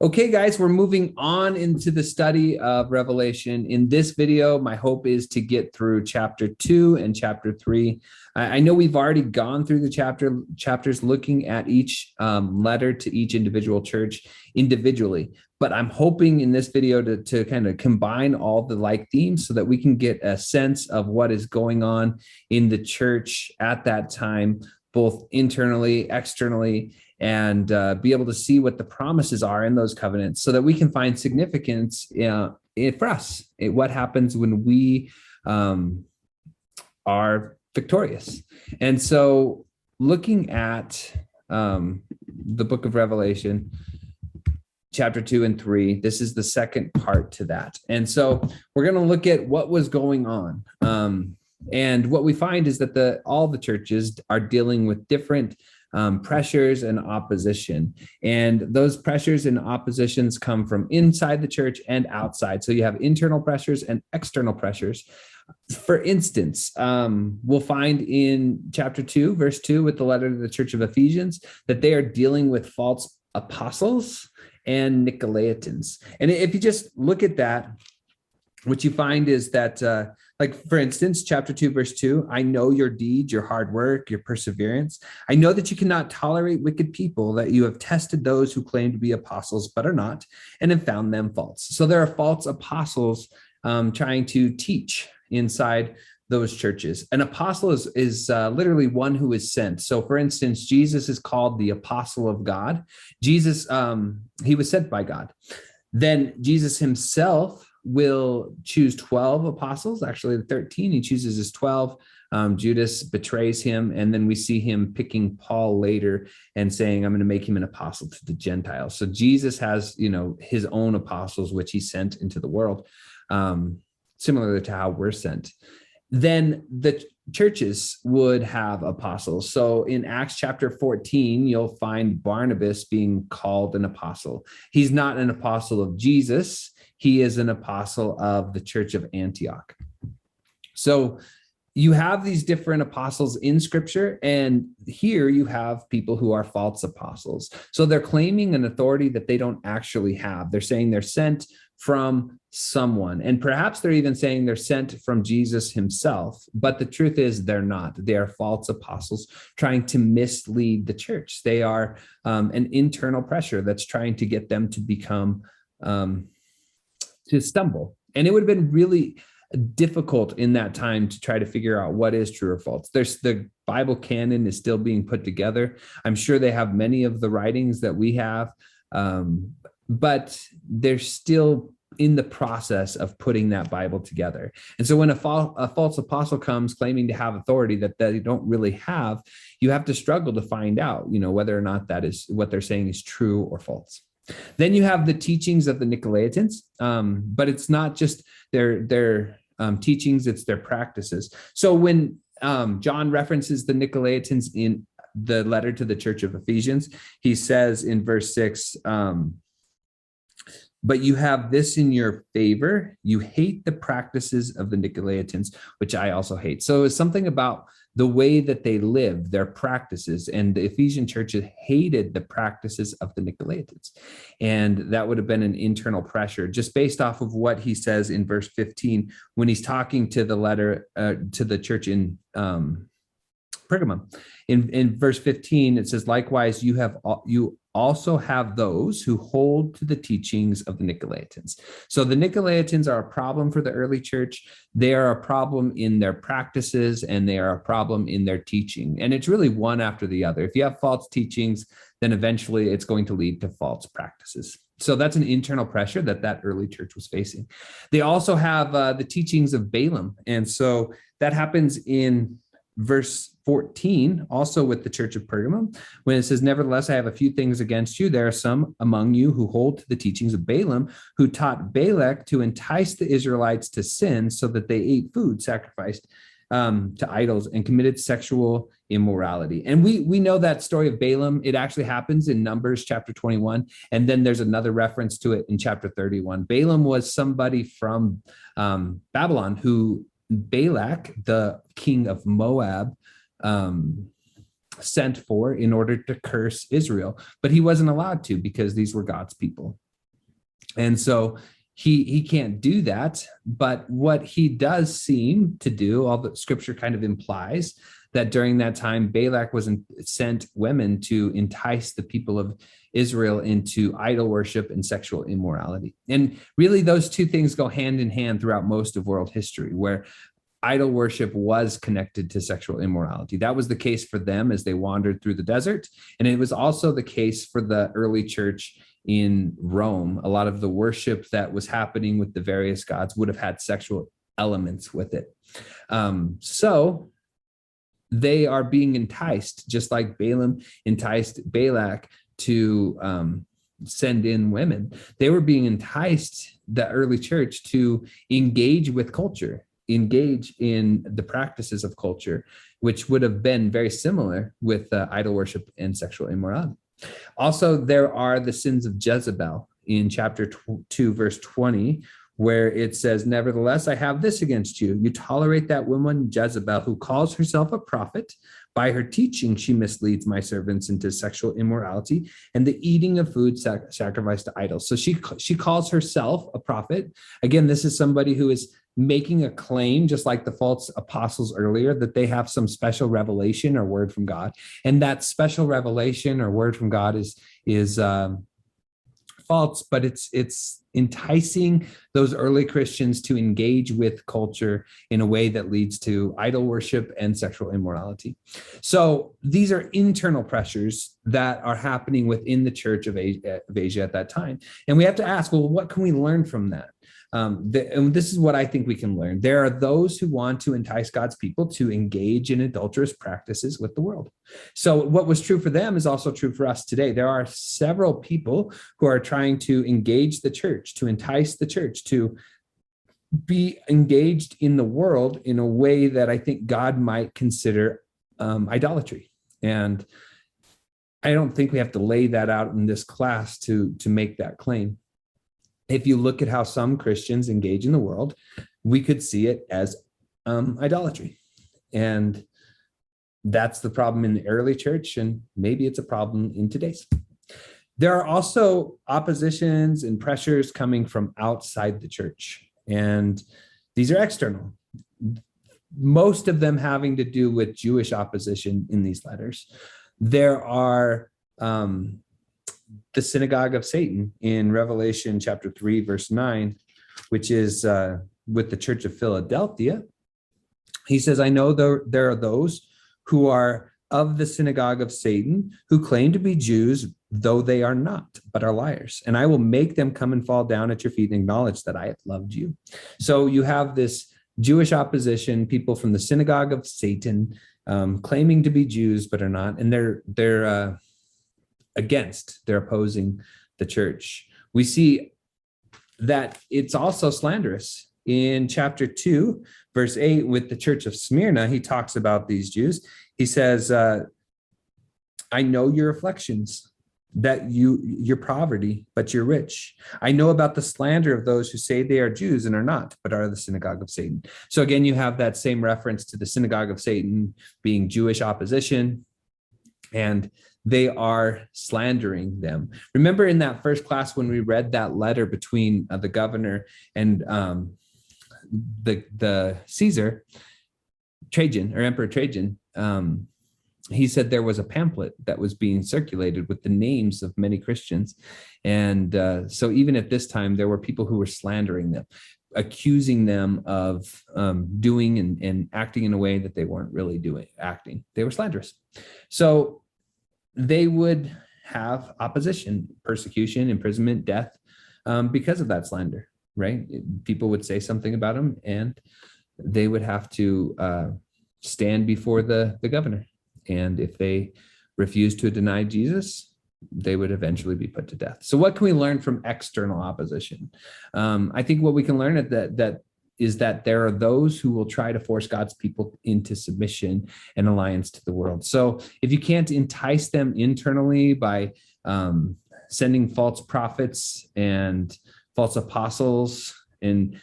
Okay, guys, we're moving on into the study of Revelation. In this video, my hope is to get through chapter 2 and chapter 3. I know we've already gone through the chapters looking at each letter to each individual church individually, but I'm hoping in this video to kind of combine all the like themes so that we can get a sense of what is going on in the church at that time, both internally, externally, and be able to see what the promises are in those covenants so that we can find significance for us. What happens when we are victorious. And so looking at the book of Revelation, chapter 2 and 3, this is the second part to that. And so we're going to look at what was going on. And what we find is that all the churches are dealing with different pressures and opposition. And those pressures and oppositions come from inside the church and outside. So you have internal pressures and external pressures. For instance, we'll find in chapter 2, verse 2, with the letter to the church of Ephesians, that they are dealing with false apostles and Nicolaitans. And if you just look at that, what you find is that, like, for instance, chapter 2, verse 2, I know your deeds, your hard work, your perseverance. I know that you cannot tolerate wicked people, that you have tested those who claim to be apostles but are not, and have found them false. So there are false apostles trying to teach inside those churches. An apostle is literally one who is sent. So for instance, Jesus is called the apostle of God. Jesus, he was sent by God. Then Jesus himself will choose 12 apostles, actually 13. He chooses his 12. Judas betrays him. And then we see him picking Paul later and saying, I'm going to make him an apostle to the Gentiles. So Jesus has, his own apostles, which he sent into the world, similar to how we're sent. Then the churches would have apostles. So in Acts chapter 14, you'll find Barnabas being called an apostle. He's not an apostle of Jesus. He is an apostle of the church of Antioch. So you have these different apostles in scripture, and here you have people who are false apostles. So they're claiming an authority that they don't actually have. They're saying they're sent from someone, and perhaps they're even saying they're sent from Jesus himself. But the truth is they're not. They are false apostles trying to mislead the church. They are an internal pressure that's trying to get them to become, to stumble. And it would have been really difficult in that time to try to figure out what is true or false. The Bible canon is still being put together. I'm sure they have many of the writings that we have, but they're still in the process of putting that Bible together. And so when a false apostle comes claiming to have authority that they don't really have, you have to struggle to find out, whether or not that is what they're saying is true or false. Then you have the teachings of the Nicolaitans, but it's not just their teachings, it's their practices. So when John references the Nicolaitans in the letter to the church of Ephesians, he says in verse 6, but you have this in your favor. You hate the practices of the Nicolaitans, which I also hate. So it's something about the way that they live, their practices. And the Ephesian church hated the practices of the Nicolaitans. And that would have been an internal pressure, just based off of what he says in verse 15, when he's talking to the letter to the church in Pergamum. In verse 15, it says, likewise, you also have those who hold to the teachings of the Nicolaitans. So the Nicolaitans are a problem for the early church. They are a problem in their practices, and they are a problem in their teaching. And it's really one after the other. If you have false teachings, then eventually it's going to lead to false practices. So that's an internal pressure that early church was facing. They also have the teachings of Balaam. And so that happens in verse 14, also with the church of Pergamum, when it says, nevertheless, I have a few things against you. There are some among you who hold to the teachings of Balaam, who taught Balak to entice the Israelites to sin so that they ate food sacrificed to idols and committed sexual immorality. And we know that story of Balaam. It actually happens in Numbers chapter 21. And then there's another reference to it in chapter 31. Balaam was somebody from Babylon who Balak, the king of Moab, sent for in order to curse Israel, but he wasn't allowed to because these were God's people. And so he can't do that. But what he does seem to do, all the scripture kind of implies that during that time, Balak was sent women to entice the people of Israel into idol worship and sexual immorality. And really, those two things go hand in hand throughout most of world history, where idol worship was connected to sexual immorality. That was the case for them as they wandered through the desert. And it was also the case for the early church in Rome. A lot of the worship that was happening with the various gods would have had sexual elements with it. So they are being enticed, just like Balaam enticed Balak to send in women. They were being enticed, the early church, to engage with culture, engage in the practices of culture, which would have been very similar with idol worship and sexual immorality. Also, there are the sins of Jezebel in chapter 2, verse 20, where it says, "Nevertheless, I have this against you. You tolerate that woman Jezebel, who calls herself a prophet. By her teaching, she misleads my servants into sexual immorality and the eating of food sacrificed to idols." So she calls herself a prophet. Again, this is somebody who is making a claim, just like the false apostles earlier, that they have some special revelation or word from God. And that special revelation or word from God is false, but it's enticing those early Christians to engage with culture in a way that leads to idol worship and sexual immorality. So these are internal pressures that are happening within the church of Asia at that time. And we have to ask, well, what can we learn from that? And this is what I think we can learn. There are those who want to entice God's people to engage in adulterous practices with the world. So what was true for them is also true for us today. There are several people who are trying to engage the church, to entice the church, to be engaged in the world in a way that I think God might consider idolatry. And I don't think we have to lay that out in this class to make that claim. If you look at how some Christians engage in the world, we could see it as idolatry. And that's the problem in the early church, and maybe it's a problem in today's. There are also oppositions and pressures coming from outside the church, and these are external. Most of them having to do with Jewish opposition in these letters. There are the synagogue of Satan in Revelation chapter 3, verse 9, which is with the church of Philadelphia. He says, "I know there are those who are of the synagogue of Satan, who claim to be Jews, though they are not, but are liars. And I will make them come and fall down at your feet and acknowledge that I have loved you." So you have this Jewish opposition, people from the synagogue of Satan claiming to be Jews, but are not. And they're opposing the church. We see that it's also slanderous. In chapter 2, verse 8, with the church of Smyrna, he talks about these Jews. He says, "I know your afflictions, that your poverty, but you're rich. I know about the slander of those who say they are Jews and are not, but are the synagogue of Satan." So again, you have that same reference to the synagogue of Satan being Jewish opposition, and they are slandering them. Remember in that first class when we read that letter between the governor and the Caesar, Trajan, or Emperor Trajan, he said there was a pamphlet that was being circulated with the names of many Christians. And so even at this time, there were people who were slandering them, accusing them of doing and acting in a way that they weren't really acting. They were slanderous. So they would have opposition, persecution, imprisonment, death because of that slander, right? People would say something about them and they would have to stand before the governor. And if they refused to deny Jesus, they would eventually be put to death. So what can we learn from external opposition? I think what we can learn is that there are those who will try to force God's people into submission and alliance to the world. So if you can't entice them internally by sending false prophets and false apostles and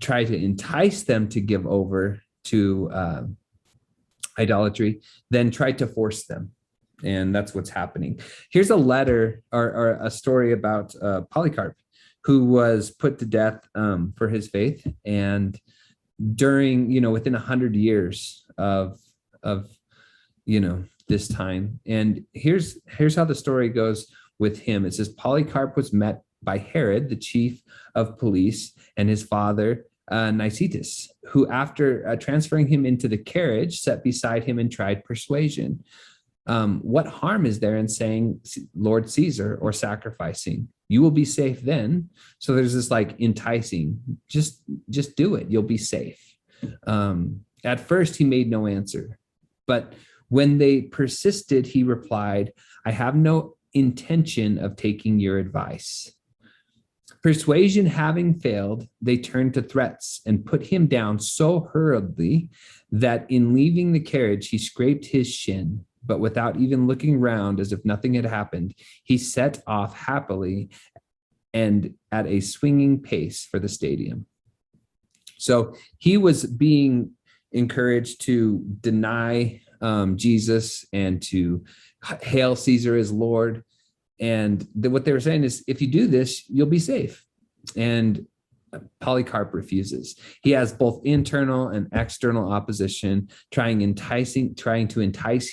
try to entice them to give over to idolatry, then tried to force them. And that's what's happening. Here's a letter or a story about Polycarp, who was put to death for his faith. And during, within 100 years of this time. And here's how the story goes with him. It says Polycarp was met by Herod, the chief of police, and his father, Nicetas, who, after transferring him into the carriage, sat beside him and tried persuasion. What harm is there in saying Lord Caesar or sacrificing? You will be safe then. So there's this like enticing, just do it. You'll be safe. At first he made no answer, but when they persisted, he replied, I have no intention of taking your advice. Persuasion having failed, they turned to threats and put him down so hurriedly that in leaving the carriage, he scraped his shin. But without even looking round, as if nothing had happened, he set off happily and at a swinging pace for the stadium. So he was being encouraged to deny Jesus and to hail Caesar as Lord. And what they were saying is, if you do this, you'll be safe. And Polycarp refuses. He has both internal and external opposition, trying to entice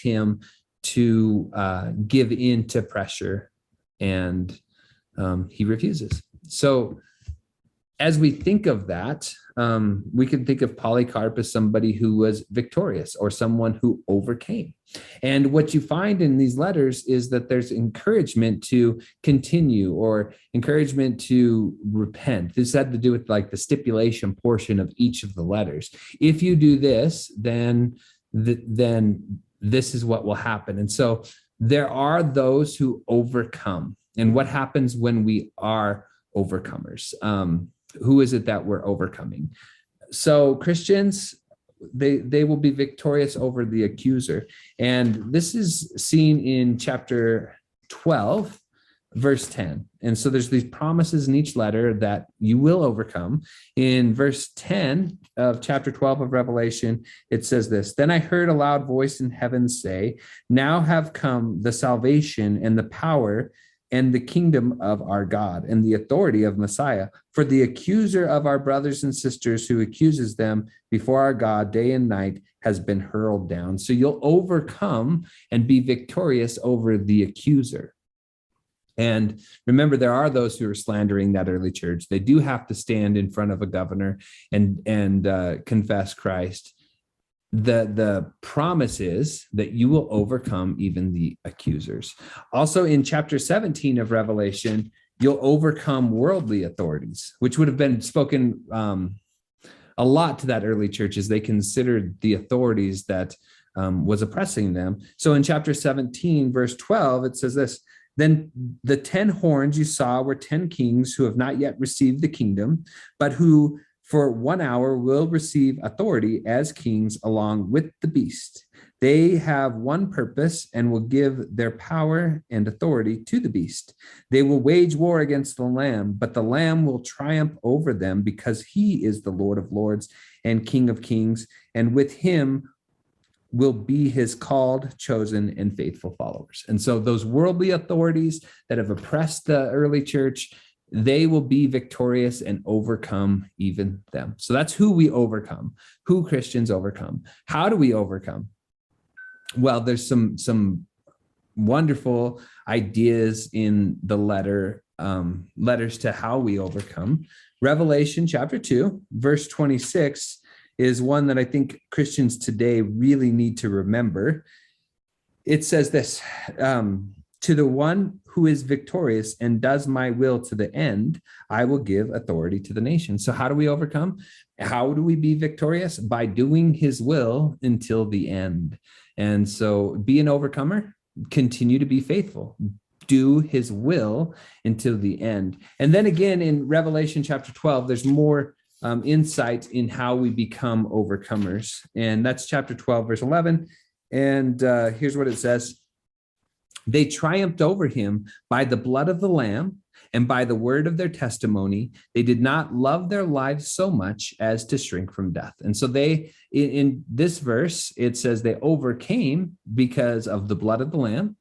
him to give in to pressure, and he refuses. So as we think of that, we can think of Polycarp as somebody who was victorious or someone who overcame. And what you find in these letters is that there's encouragement to continue or encouragement to repent. This had to do with like the stipulation portion of each of the letters. If you do this, then this is what will happen. And so there are those who overcome. And what happens when we are overcomers? Who is it that we're overcoming? So Christians, they will be victorious over the accuser. And this is seen in chapter 12, verse 10. And so there's these promises in each letter that you will overcome. In verse 10 of chapter 12 of Revelation, it says this, Then I heard a loud voice in heaven say, Now have come the salvation and the power and the kingdom of our God and the authority of Messiah. For the accuser of our brothers and sisters who accuses them before our God day and night has been hurled down. So you'll overcome and be victorious over the accuser. And remember, there are those who are slandering that early church. They do have to stand in front of a governor and confess Christ. The promise is that you will overcome even the accusers. Also in chapter 17 of Revelation, you'll overcome worldly authorities, which would have been spoken a lot to that early church as they considered the authorities that was oppressing them. So in chapter 17, verse 12, it says this, Then the 10 horns you saw were 10 kings who have not yet received the kingdom, but who for 1 hour will receive authority as kings along with the beast. They have one purpose and will give their power and authority to the beast. They will wage war against the Lamb, but the Lamb will triumph over them because he is the Lord of lords and King of kings, and with him will be his called, chosen, and faithful followers. And so those worldly authorities that have oppressed the early church, they will be victorious and overcome even them. So that's who we overcome, who Christians overcome. How do we overcome? Well, there's some wonderful ideas in the letters to how we overcome. Revelation chapter 2, verse 26 is one that I think Christians today really need to remember. It says this, to the one who is victorious and does my will to the end, I will give authority to the nation. So how do we overcome? How do we be victorious? By doing his will until the end. And so be an overcomer, continue to be faithful, do his will until the end. And then again, in Revelation chapter 12, there's more insight in how we become overcomers. And that's chapter 12, verse 11. And here's what it says. They triumphed over him by the blood of the Lamb And by the word of their testimony, they did not love their lives so much as to shrink from death. And so they, in this verse, it says they overcame because of the blood of the Lamb,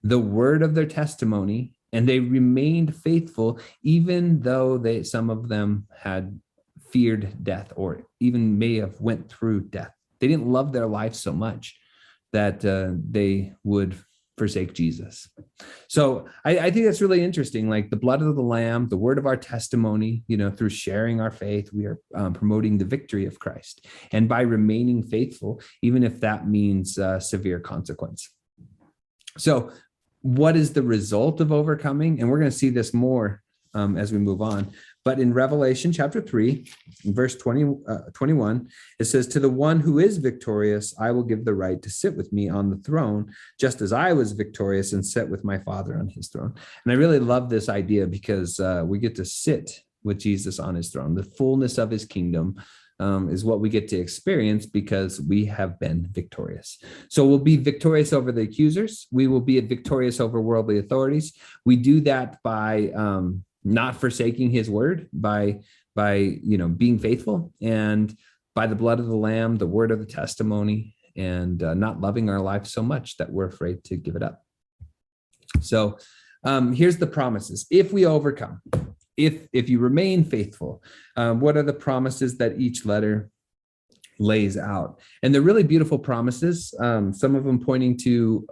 the word of their testimony, and they remained faithful, even though some of them had feared death or even may have went through death. They didn't love their life so much that they would forsake Jesus. So I think that's really interesting. Like the blood of the Lamb, the word of our testimony, through sharing our faith, we are promoting the victory of Christ. And by remaining faithful, even if that means severe consequence. So what is the result of overcoming? And we're going to see this more as we move on. But in Revelation chapter 3, verse 21, it says, to the one who is victorious, I will give the right to sit with me on the throne, just as I was victorious and sat with my Father on his throne. And I really love this idea because we get to sit with Jesus on his throne. The fullness of his kingdom is what we get to experience because we have been victorious. So we'll be victorious over the accusers. We will be victorious over worldly authorities. We do that by not forsaking his word, by being faithful, and by the blood of the Lamb, the word of the testimony, and not loving our life so much that we're afraid to give it up. So here's the promises. If we overcome, if you remain faithful, what are the promises that each letter lays out? And they're really beautiful promises, some of them pointing to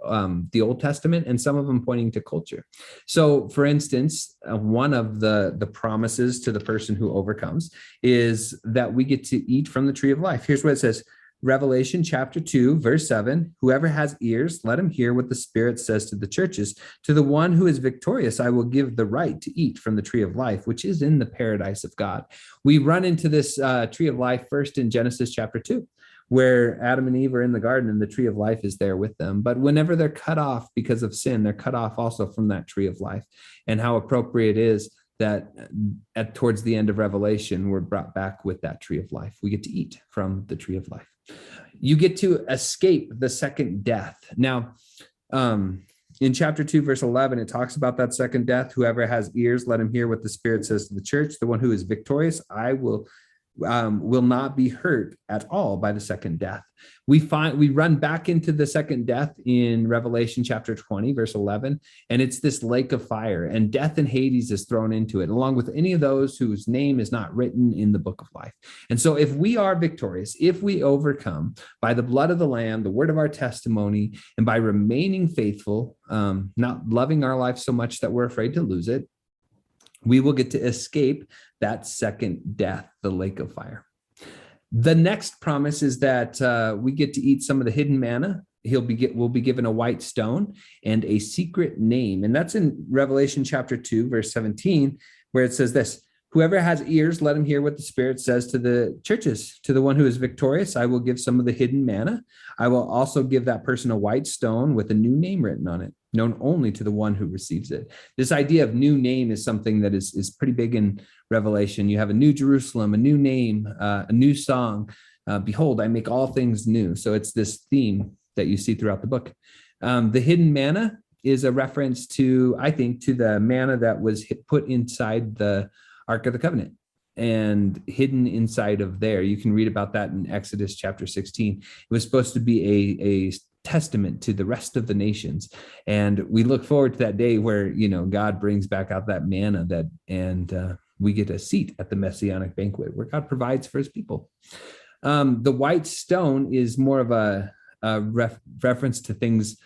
the Old Testament and some of them pointing to culture. So for instance, one of the promises to the person who overcomes is that we get to eat from the tree of life. Here's what it says. Revelation chapter 2, verse 7, whoever has ears, let him hear what the Spirit says to the churches. To the one who is victorious, I will give the right to eat from the tree of life, which is in the paradise of God. We run into this tree of life first in Genesis chapter 2, where Adam and Eve are in the garden and the tree of life is there with them. But whenever they're cut off because of sin, they're cut off also from that tree of life. And how appropriate it is that towards the end of Revelation, we're brought back with that tree of life. We get to eat from the tree of life. You get to escape the second death. Now, in chapter 2, verse 11, it talks about that second death. Whoever has ears, let him hear what the Spirit says to the church. The one who is victorious, I will not be hurt at all by the second death. We run back into the second death in Revelation chapter 20, verse 11, and it's this lake of fire, and death and Hades is thrown into it, along with any of those whose name is not written in the book of life. And so if we are victorious, if we overcome by the blood of the Lamb, the word of our testimony, and by remaining faithful, not loving our life so much that we're afraid to lose it, we will get to escape that second death, the lake of fire. The next promise is that we get to eat some of the hidden manna. We'll be given a white stone and a secret name. And that's in Revelation chapter 2, verse 17, where it says this, whoever has ears, let him hear what the Spirit says to the churches. To the one who is victorious, I will give some of the hidden manna. I will also give that person a white stone with a new name written on it, known only to the one who receives it. This idea of new name is something that is pretty big in Revelation. You have a new Jerusalem, a new name, a new song. Behold, I make all things new. So it's this theme that you see throughout the book. The hidden manna is a reference to, I think, to the manna that was put inside the Ark of the Covenant and hidden inside of there. You can read about that in Exodus chapter 16. It was supposed to be a testament to the rest of the nations. And we look forward to that day where, God brings back out that manna and we get a seat at the Messianic banquet where God provides for his people. The white stone is more of a reference to things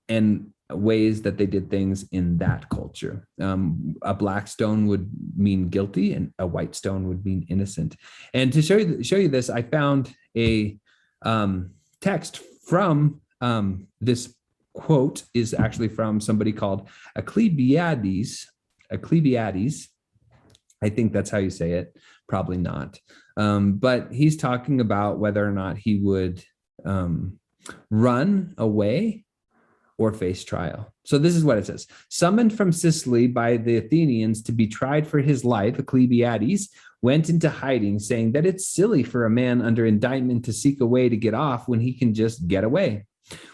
and ways that they did things in that culture. A black stone would mean guilty and a white stone would mean innocent. And to show you this, I found a text from this quote is actually from somebody called Alcibiades. I think that's how you say it. Probably not. But he's talking about whether or not he would run away or face trial. So this is what it says. Summoned from Sicily by the Athenians to be tried for his life, Alcibiades went into hiding, saying that it's silly for a man under indictment to seek a way to get off when he can just get away.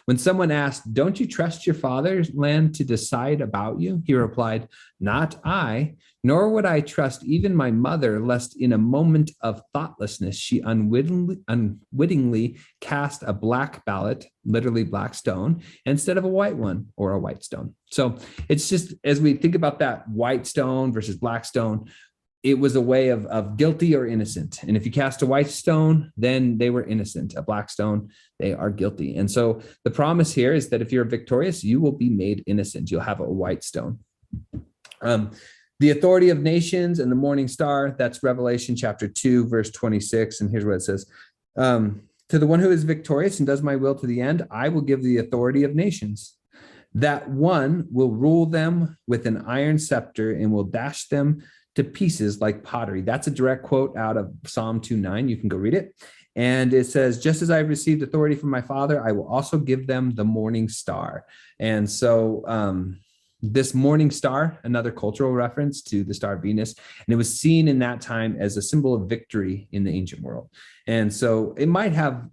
When someone asked, "Don't you trust your fatherland to decide about you?" he replied, "Not I, nor would I trust even my mother, lest in a moment of thoughtlessness she unwittingly cast a black ballot, literally black stone, instead of a white one or a white stone." So it's just, as we think about that white stone versus black stone, it was a way of guilty or innocent. And if you cast a white stone, then they were innocent. A black stone, they are guilty. And so the promise here is that if you're victorious, you will be made innocent. You'll have a white stone. The authority of nations and the morning star, that's Revelation chapter 2, verse 26. And here's what it says. To the one who is victorious and does my will to the end, I will give the authority of nations. That one will rule them with an iron scepter and will dash them to pieces like pottery. That's a direct quote out of Psalm 2:9. You can go read it. And it says, just as I've received authority from my Father, I will also give them the morning star. And so this morning star, another cultural reference to the star of Venus, and it was seen in that time as a symbol of victory in the ancient world. And so it might have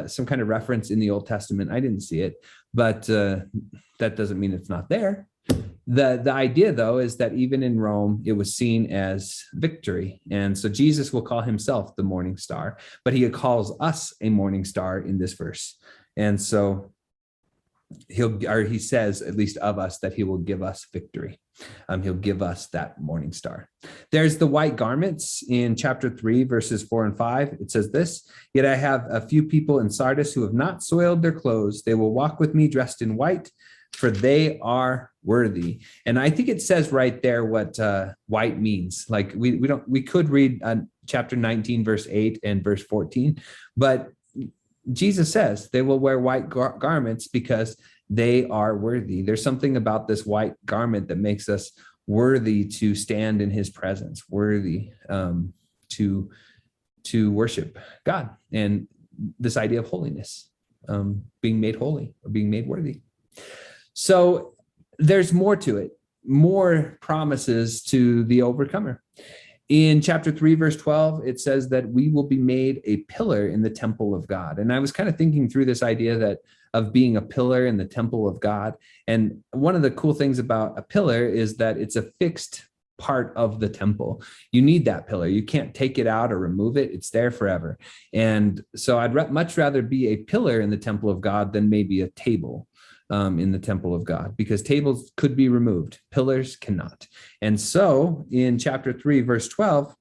some kind of reference in the Old Testament. I didn't see it, but that doesn't mean it's not there. The idea, though, is that even in Rome, it was seen as victory. And so Jesus will call himself the morning star, but he calls us a morning star in this verse. And so he says, at least of us, that he will give us victory. He'll give us that morning star. There's the white garments in chapter 3, verses 4 and 5. It says this, "Yet I have a few people in Sardis who have not soiled their clothes. They will walk with me dressed in white, for they are worthy." And I think it says right there what white means. Like we could read chapter 19, verse 8 and verse 14, but Jesus says they will wear white garments because they are worthy. There's something about this white garment that makes us worthy to stand in his presence, worthy to worship God. And this idea of holiness, being made holy or being made worthy. So there's more to it, more promises to the overcomer. In chapter 3, verse 12, it says that we will be made a pillar in the temple of God. And I was kind of thinking through this idea of being a pillar in the temple of God. And one of the cool things about a pillar is that it's a fixed part of the temple. You need that pillar. You can't take it out or remove it. It's there forever. And so I'd much rather be a pillar in the temple of God than maybe a table in the temple of God, because tables could be removed, pillars cannot. And so in chapter 3, verse 12,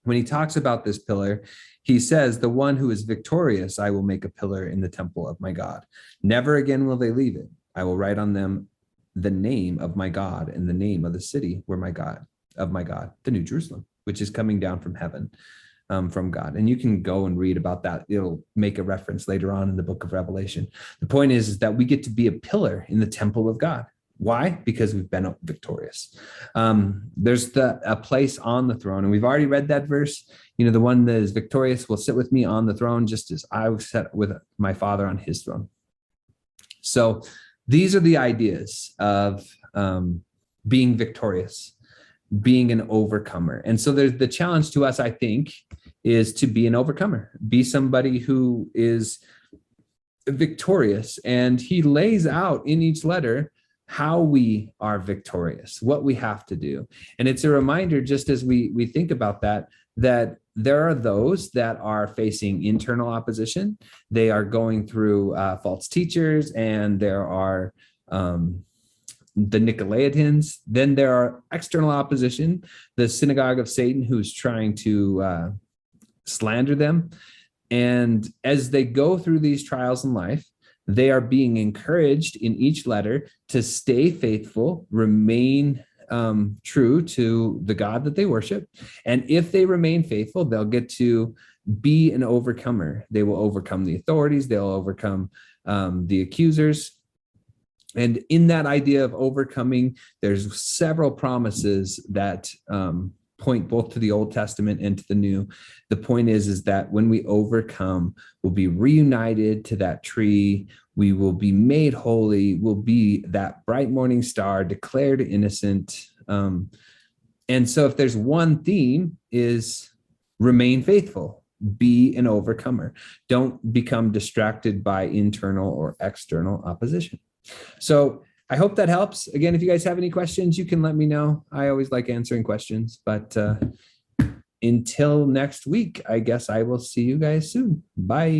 when he talks about this pillar, he says, "The one who is victorious, I will make a pillar in the temple of my God. Never again will they leave it. I will write on them the name of my God and the name of the city where my God, the New Jerusalem, which is coming down from heaven." From God. And you can go and read about that. It'll make a reference later on in the book of Revelation. The point is that we get to be a pillar in the temple of God. Why? Because we've been victorious. There's a place on the throne, and we've already read that verse. The one that is victorious will sit with me on the throne, just as I was set with my Father on his throne. So these are the ideas of being victorious, being an overcomer. And so there's the challenge to us, I think, is to be an overcomer, be somebody who is victorious. And he lays out in each letter how we are victorious, what we have to do. And it's a reminder, just as we think about that there are those that are facing internal opposition. They are going through false teachers, and there are the Nicolaitans. Then there are external opposition, the synagogue of Satan, who's trying to slander them. And as they go through these trials in life, they are being encouraged in each letter to stay faithful, remain true to the God that they worship. And if they remain faithful, they'll get to be an overcomer. They will overcome the authorities. They'll overcome the accusers. And in that idea of overcoming, there's several promises that point both to the Old Testament and to the New. The point is that when we overcome, we'll be reunited to that tree. We will be made holy. We'll be that bright morning star, declared innocent. And so if there's one theme, is remain faithful. be an overcomer. Don't become distracted by internal or external opposition. So I hope that helps. Again, if you guys have any questions, you can let me know. I always like answering questions, but until next week, I guess I will see you guys soon. Bye.